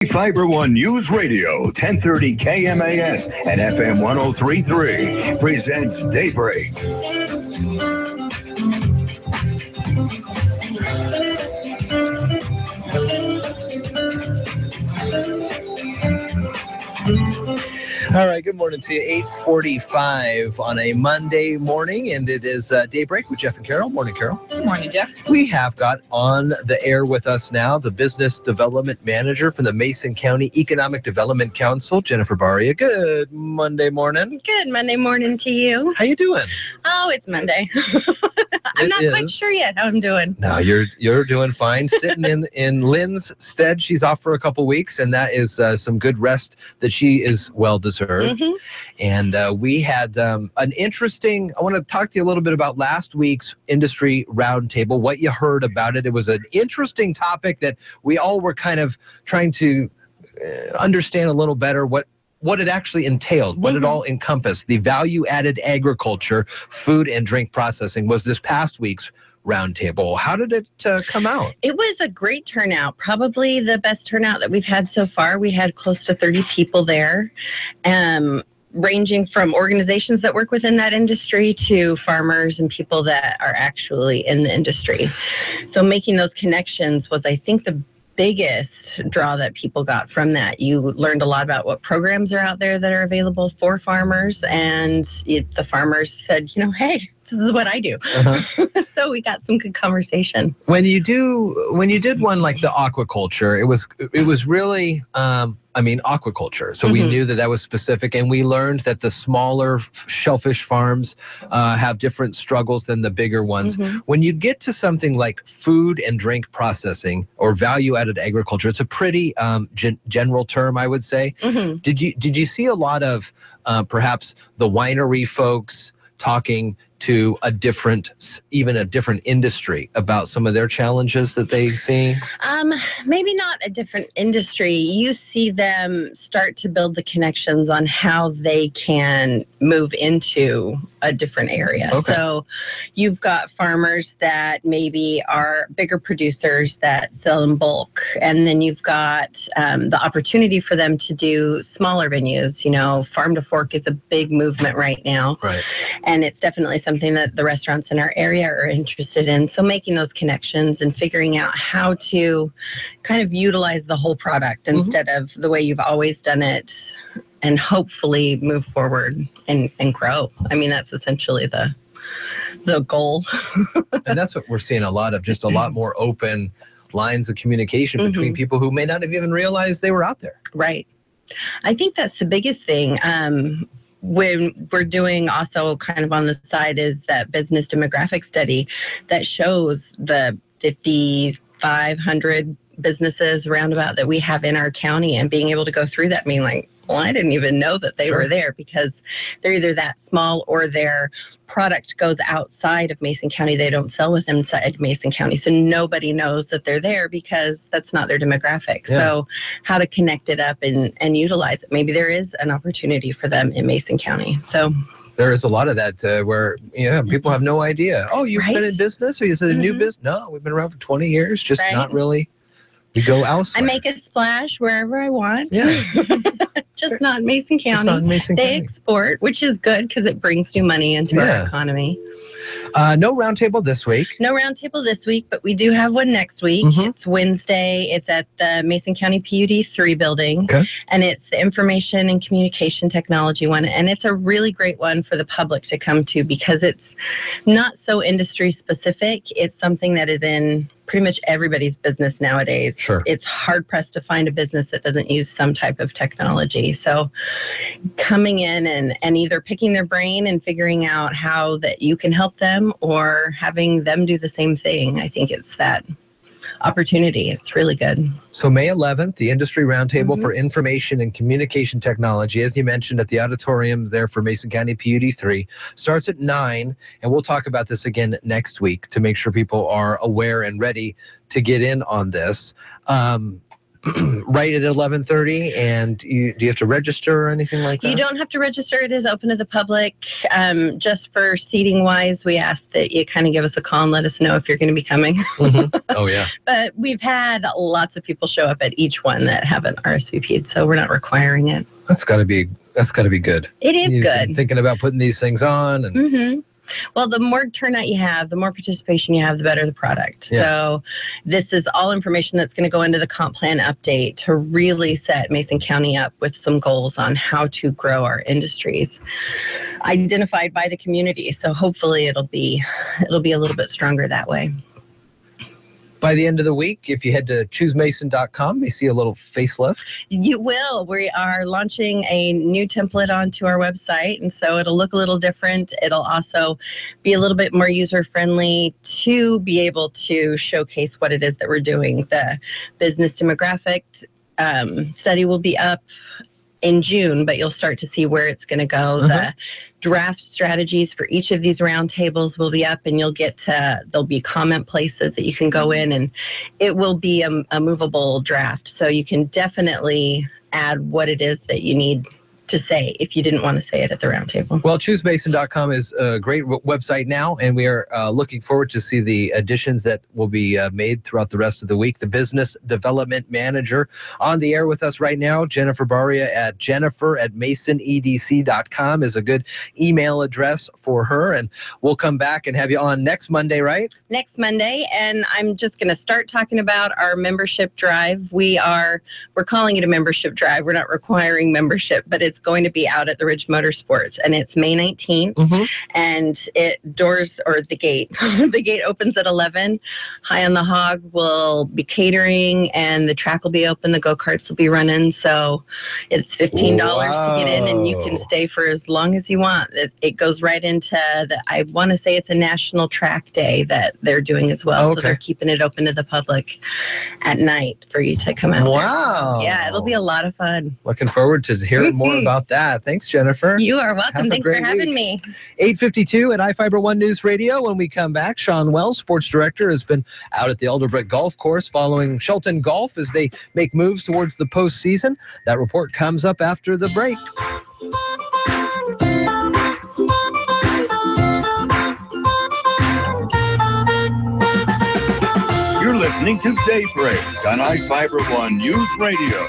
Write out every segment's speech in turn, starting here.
Fiber One News Radio, 1030 KMAS and FM 103.3 presents Daybreak. All right, good morning to you. 8:45 on a Monday morning, and it is Daybreak with Jeff and Carol. Morning, Carol. Good morning, Jeff. We have got on the air with us now the Business Development Manager for the Mason County Economic Development Council, Jennifer Baria. Good Monday morning. Good Monday morning to you. How you doing? Oh, it's Monday. I'm not quite sure yet how I'm doing. No, you're doing fine. Sitting in Lynn's stead. She's off for a couple weeks, and that is some good rest that she is well deserved. Mm-hmm. And we had an interesting, I want to talk to you a little bit about last week's industry roundtable, what you heard about it. It was an interesting topic that we all were kind of trying to understand a little better what it actually entailed, what it all encompassed. The value-added agriculture, food and drink processing was this past week's roundtable. How did it come out? It was a great turnout, probably the best turnout that we've had so far. We had close to 30 people there, ranging from organizations that work within that industry to farmers and people that are actually in the industry. So making those connections was, I think, the biggest draw that people got from that. You learned a lot about what programs are out there that are available for farmers, and the farmers said, hey, this is what I do. So we got some good conversation. When you did one like the aquaculture, it was really aquaculture. So we knew that was specific, and we learned that the smaller shellfish farms have different struggles than the bigger ones. When you get to something like food and drink processing or value-added agriculture, it's a pretty general term, I would say. Did you see a lot of perhaps the winery folks talking to a different industry about some of their challenges that they see? Maybe not a different industry. You see them start to build the connections on how they can move into a different area. Okay. So you've got farmers that maybe are bigger producers that sell in bulk. And then you've got the opportunity for them to do smaller venues. Farm to fork is a big movement right now. Right. And it's definitely something that the restaurants in our area are interested in. So making those connections and figuring out how to kind of utilize the whole product instead of the way you've always done it, and hopefully move forward and grow. I mean, that's essentially the goal. And that's what we're seeing a lot of, just a lot more open lines of communication between people who may not have even realized they were out there. Right. I think that's the biggest thing. When we're doing also kind of on the side is that business demographic study that shows the 5,500 businesses roundabout that we have in our county, and being able to go through that, being like, well, I didn't even know that they were there, because they're either that small or their product goes outside of Mason County. They don't sell with them inside Mason County. So nobody knows that they're there because that's not their demographic. Yeah. So how to connect it up and utilize it. Maybe there is an opportunity for them in Mason County. So there is a lot of that where people have no idea. Oh, you've been in business, or is it a new business? No, we've been around for 20 years, just not really. We go elsewhere. I make a splash wherever I want. Yeah. Just not in Mason County. Just not in Mason County. They export, which is good because it brings new money into our economy. No roundtable this week. No roundtable this week, but we do have one next week. It's Wednesday. It's at the Mason County PUD 3 building. Okay. And it's the Information and Communication Technology one. And it's a really great one for the public to come to, because it's not so industry specific. It's something that is in pretty much everybody's business nowadays. Sure. It's hard pressed to find a business that doesn't use some type of technology. So coming in and either picking their brain and figuring out how that you can help them, or having them do the same thing. I think it's that opportunity. It's really good. So May 11th, the Industry Roundtable for Information and Communication Technology, as you mentioned, at the auditorium there for Mason County PUD 3, starts at 9, and we'll talk about this again next week to make sure people are aware and ready to get in on this. right at 11:30, and do you have to register or anything like that? You don't have to register. It is open to the public. Just for seating wise, we ask that you kind of give us a call and let us know if you're going to be coming. Mm-hmm. Oh, yeah. But we've had lots of people show up at each one that haven't RSVP'd, so we're not requiring it. That's got to be good. It is good. Thinking about putting these things on. And Mm-hmm. Well, the more turnout you have, the more participation you have, the better the product. Yeah. So this is all information that's going to go into the comp plan update to really set Mason County up with some goals on how to grow our industries identified by the community. So hopefully it'll be a little bit stronger that way. by the end of the week, if you head to choosemason.com, you see a little facelift. You will. We are launching a new template onto our website, and so it'll look a little different. It'll also be a little bit more user-friendly to be able to showcase what it is that we're doing. The business demographic study will be up in June, but you'll start to see where it's going to go. The draft strategies for each of these roundtables will be up, and you'll get to, there'll be comment places that you can go in, and it will be a movable draft. So you can definitely add what it is that you need to say if you didn't want to say it at the roundtable. Well, choosemason.com is a great website now, and we are looking forward to see the additions that will be made throughout the rest of the week. The business development manager on the air with us right now, Jennifer Baria at jennifer@masonedc.com is a good email address for her, and we'll come back and have you on next Monday, right? Next Monday, and I'm just going to start talking about our membership drive. We're calling it a membership drive. We're not requiring membership, but it's going to be out at the Ridge Motorsports, and it's May 19th, and the gate opens at 11. High on the Hog will be catering, and the track will be open, the go-karts will be running, so it's $15 to get in, and you can stay for as long as you want. It goes right into I want to say it's a national track day that they're doing as well, so they're keeping it open to the public at night for you to come out there. So, yeah, it'll be a lot of fun. Looking forward to hearing more about that. Thanks, Jennifer. You are welcome. Thanks for having me. 8:52 at iFiber One News Radio. When we come back, Sean Wells, sports director, has been out at the Daybreak Golf Course following Shelton Golf as they make moves towards the postseason. That report comes up after the break. You're listening to Daybreak on iFiber One News Radio.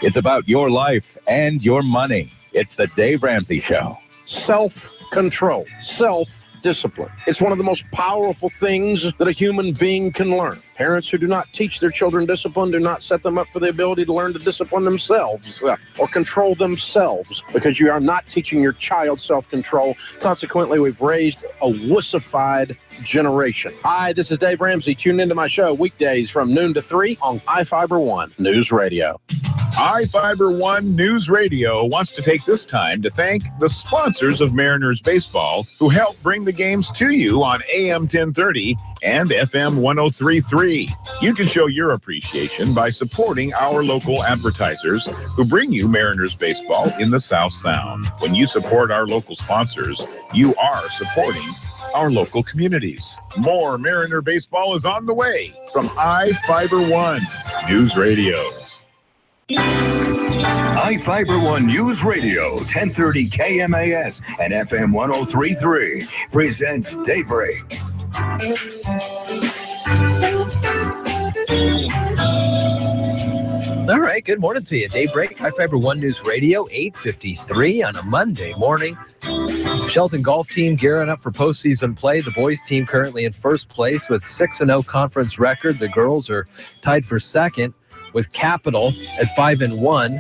It's about your life and your money. It's the Dave Ramsey Show. Self-control, self-discipline. It's one of the most powerful things that a human being can learn. Parents who do not teach their children discipline do not set them up for the ability to learn to discipline themselves or control themselves, because you are not teaching your child self-control. Consequently, we've raised a wussified generation. Hi, this is Dave Ramsey. Tune into my show weekdays from noon to 3 on iFiber One News Radio. iFiber One News Radio wants to take this time to thank the sponsors of Mariners Baseball who help bring the games to you on AM 1030 and FM 103.3. You can show your appreciation by supporting our local advertisers who bring you Mariners Baseball in the South Sound. When you support our local sponsors, you are supporting our local communities. More Mariner Baseball is on the way from iFiber One News Radio. iFiber One News Radio, 1030 KMAS and FM 103.3 presents Daybreak. All right, good morning to you. Daybreak, iFiber One News Radio, 8:53 on a Monday morning. Shelton Golf Team gearing up for postseason play. The boys team currently in first place with 6-0 conference record. The girls are tied for second with Capital at 5-1.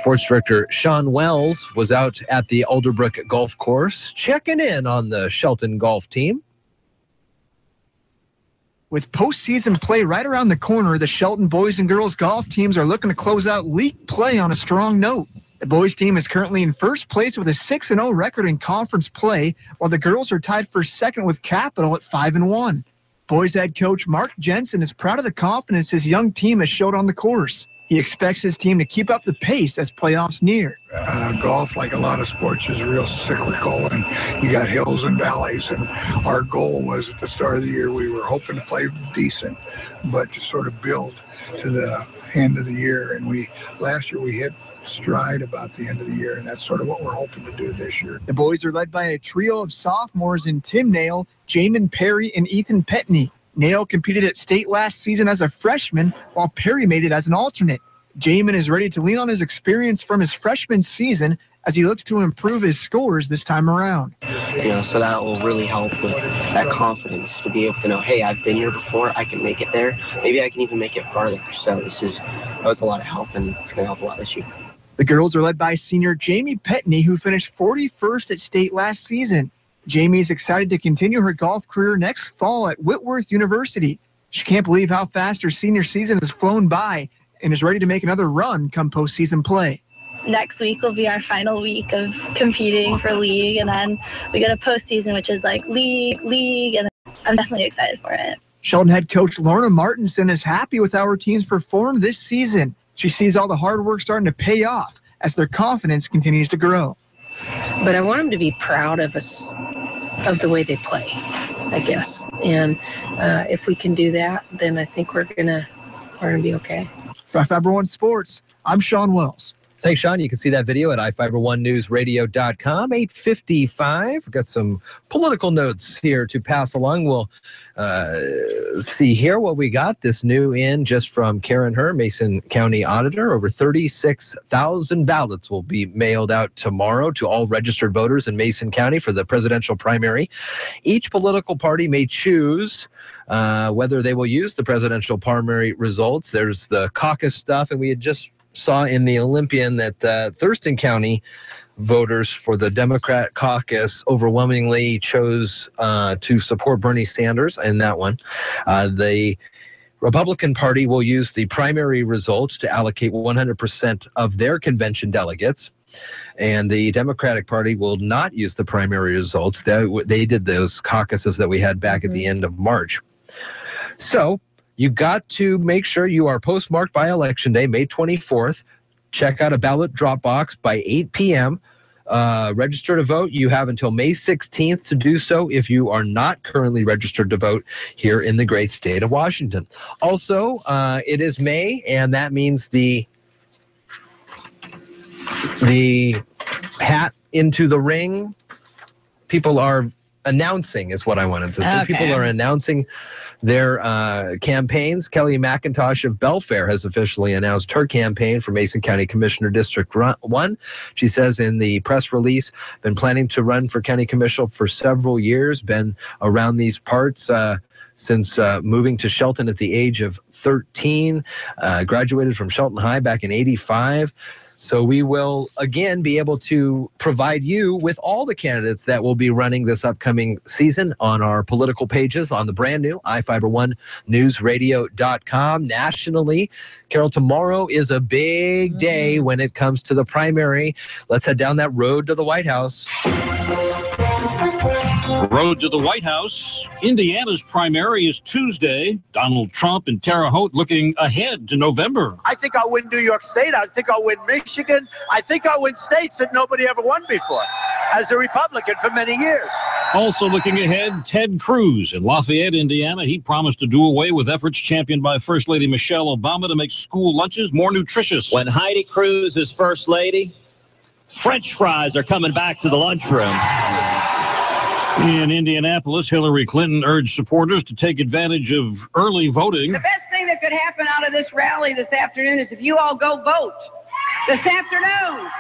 Sports director Sean Wells was out at the Alderbrook Golf Course checking in on the Shelton Golf Team. With postseason play right around the corner, the Shelton boys and girls golf teams are looking to close out league play on a strong note. The boys team is currently in first place with a 6-0 record in conference play, while the girls are tied for second with Capital at 5-1. Boys head coach Mark Jensen is proud of the confidence his young team has showed on the course. He expects his team to keep up the pace as playoffs near. Golf, like a lot of sports, is real cyclical, and you got hills and valleys. And our goal was at the start of the year, we were hoping to play decent, but to sort of build to the end of the year. And last year we hit stride about the end of the year, and that's sort of what we're hoping to do this year. The boys are led by a trio of sophomores in Tim Nail, Jamin Perry, and Ethan Petney. Nail competed at state last season as a freshman, while Perry made it as an alternate. Jamin is ready to lean on his experience from his freshman season as he looks to improve his scores this time around. So that will really help with that confidence to be able to know, hey, I've been here before, I can make it there. Maybe I can even make it farther. So that was a lot of help, and it's going to help a lot this year. The girls are led by senior Jamie Petney, who finished 41st at state last season. Jamie is excited to continue her golf career next fall at Whitworth University. She can't believe how fast her senior season has flown by and is ready to make another run come postseason play. Next week will be our final week of competing for league, and then we go to postseason, which is like league, and I'm definitely excited for it. Shelton head coach Lorna Martinson is happy with how her teams performed this season. She sees all the hard work starting to pay off as their confidence continues to grow. But I want them to be proud of us, of the way they play, I guess. And if we can do that, then I think we're gonna be okay. For Fiber One Sports, I'm Sean Wells. Thanks, Sean. You can see that video at iFiber1newsradio.com. 8:55. We've got some political notes here to pass along. We'll see here what we got. This new in just from Karen Herr, Mason County Auditor. Over 36,000 ballots will be mailed out tomorrow to all registered voters in Mason County for the presidential primary. Each political party may choose whether they will use the presidential primary results. There's the caucus stuff, and we had just saw in the Olympian that Thurston County voters for the Democrat caucus overwhelmingly chose to support Bernie Sanders in that one. The Republican Party will use the primary results to allocate 100% of their convention delegates. And the Democratic Party will not use the primary results. They did those caucuses that we had back at the end of March. So you got to make sure you are postmarked by Election Day, May 24th. Check out a ballot drop box by 8 p.m. Register to vote. You have until May 16th to do so if you are not currently registered to vote here in the great state of Washington. Also, it is May, and that means the hat into the ring. People are announcing is what I wanted to say. Okay. People are announcing their campaigns. Kelly McIntosh of Belfair has officially announced her campaign for Mason County Commissioner District 1. She says in the press release, been planning to run for county commissioner for several years, been around these parts since moving to Shelton at the age of 13, graduated from Shelton High back in '85. So we will, again, be able to provide you with all the candidates that will be running this upcoming season on our political pages on the brand new iFiber1newsradio.com. Nationally, Carol, tomorrow is a big day when it comes to the primary. Let's head down that road to the White House. Road to the White House. Indiana's primary is Tuesday. Donald Trump and Terre Haute looking ahead to November. I think I'll win New York State. I think I'll win Michigan. I think I'll win states that nobody ever won before as a Republican for many years. Also looking ahead, Ted Cruz in Lafayette, Indiana. He promised to do away with efforts championed by First Lady Michelle Obama to make school lunches more nutritious. When Heidi Cruz is First Lady, French fries are coming back to the lunchroom. In Indianapolis, Hillary Clinton urged supporters to take advantage of early voting. The best thing that could happen out of this rally this afternoon is if you all go vote this afternoon.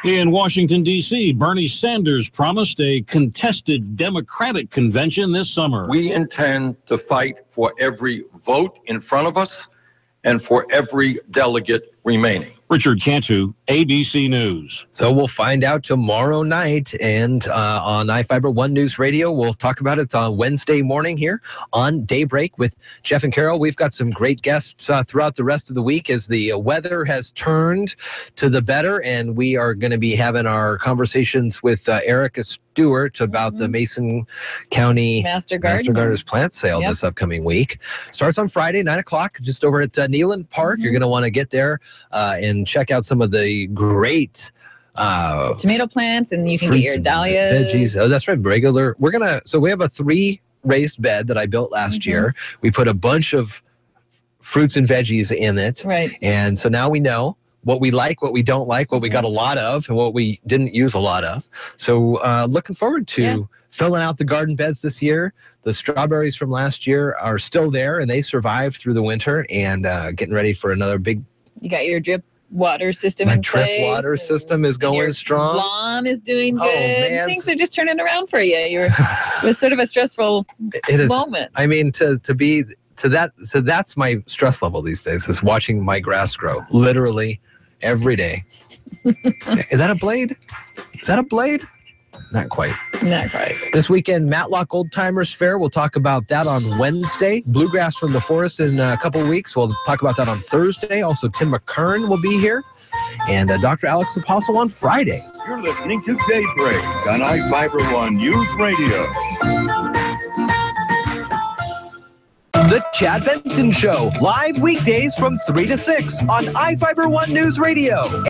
In Washington, D.C., Bernie Sanders promised a contested Democratic convention this summer. We intend to fight for every vote in front of us and for every delegate remaining. Richard Cantu, ABC News. So we'll find out tomorrow night, and on iFiber One News Radio, we'll talk about it on Wednesday morning here on Daybreak with Jeff and Carol. We've got some great guests throughout the rest of the week as the weather has turned to the better, and we are going to be having our conversations with Erica Stewart about the Mason County Master Gardeners plant sale this upcoming week. Starts on Friday, 9 o'clock, just over at Neyland Park. You're going to want to get there and check out some of the great tomato plants, and you can get your dahlias. Veggies. Oh, that's right. Regular. So we have a 3 raised bed that I built last year. We put a bunch of fruits and veggies in it. Right. And so now we know what we like, what we don't like, what we got a lot of, and what we didn't use a lot of. So looking forward to filling out the garden beds this year. The strawberries from last year are still there, and they survived through the winter, and getting ready for another big... You got your drip water system in place. My drip water system is going strong. Lawn is doing good. Oh, man. Things are just turning around for you. It was sort of a stressful moment. I mean, that's my stress level these days, is watching my grass grow, literally every day. Is that a blade? Is that a blade? Not quite. Not quite. This weekend, Matlock Old Timers Fair. We'll talk about that on Wednesday. Bluegrass from the Forest in a couple of weeks. We'll talk about that on Thursday. Also, Tim McKern will be here. And Dr. Alex Apostle on Friday. You're listening to Daybreak on iFiber One News Radio. The Chad Benson Show, live weekdays from 3 to 6 on iFiber One News Radio.